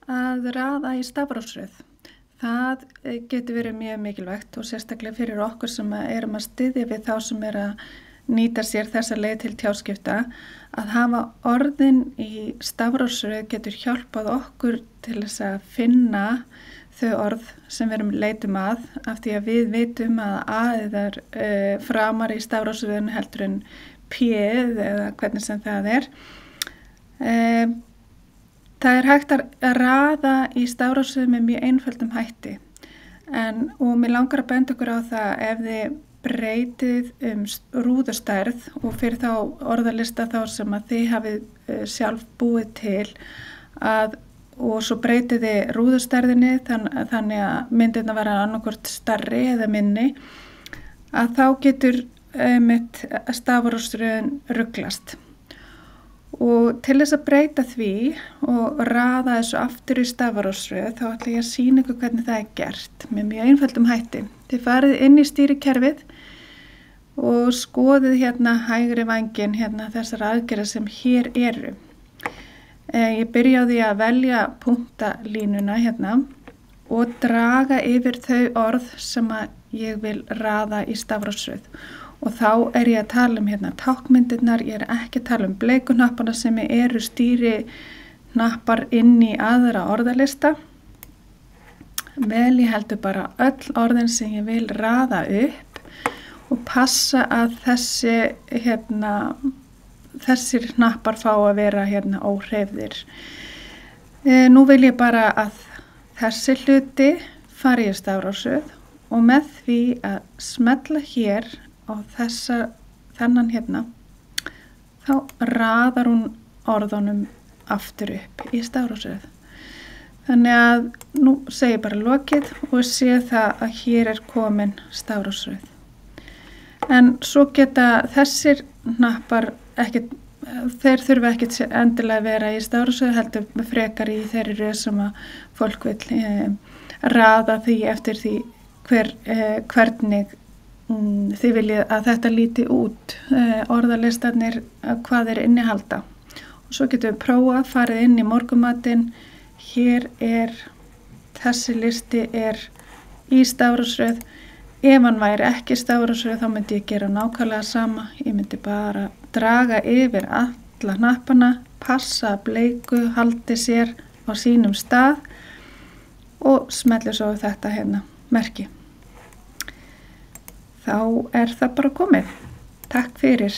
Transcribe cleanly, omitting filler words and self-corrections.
Að raða í stafrófsröð, það getur verið mjög mikilvægt og sérstaklega fyrir okkur sem erum að styðja við þá sem að nýta sér þessa leið til tjáskipta. Að hafa orðin í stafrófsröð getur hjálpað okkur til þess að finna þau orð sem við leitum af því að við vitum að A er framar í stafrófsröðinu heldur en P eða hvernig sem það er. Það er hægt að raða í stafrófsröð með mjög einföldum hætti og mér langar að benda ykkur á það ef þið breytið rúðustærð og fyrir þá orðalista þá sem að þið hafið sjálf búið til og svo breytið þið rúðustærðinni þannig að myndirnar vera annarkvort stærri eða minni að þá getur stafrófsröðin ruglast. Og til þess að breyta því og raða þessu aftur í stafrófsröð þá ætla ég að sýna ykkur hvernig það er gert með mjög einföldum hætti. Þið farið inn í stýrikerfið og skoðið hérna hægri vænginn þessar aðgerðir sem hér eru. Ég byrja á því að velja punktalínuna og draga yfir þau orð sem að ég vil raða í stafrófsröð. Og þá er ég að tala tákmyndirnar, ég er ekki að tala bleikuhnappana sem eru stýrihnappar inn í aðra orðalista. Vel ég heldur bara öll orðin sem ég vil raða upp og passa að þessir hnappar fá að vera óhreyfðir. Nú vil ég bara að þessi hluti fari í stafrófsröð og með því að smella hér á þennan þá raðar hún orðunum aftur upp í stafrófsröð. Þannig að nú segi ég bara lokið og sé það að hér er komin stafrófsröð. En svo geta þessir hnappar þeir þurfa ekki endilega að vera í stafrófsröð heldur frekar í þeirri röð sem að fólk vill raða því eftir því hvernig þið viljið að þetta líti út, orðalistarnir, hvað þeir innihalda. Og svo getum við prófað, farið inn í morgunmatinn, hér þessi listi í stafrófsröð. Ef hann væri ekki í stafrófsröð þá myndi ég gera nákvæmlega sama. Ég myndi bara draga yfir alla hnappana, passa að bleiku haldi sér á sínum stað og smelli svo þetta merki. Þá er það bara komið. Takk fyrir.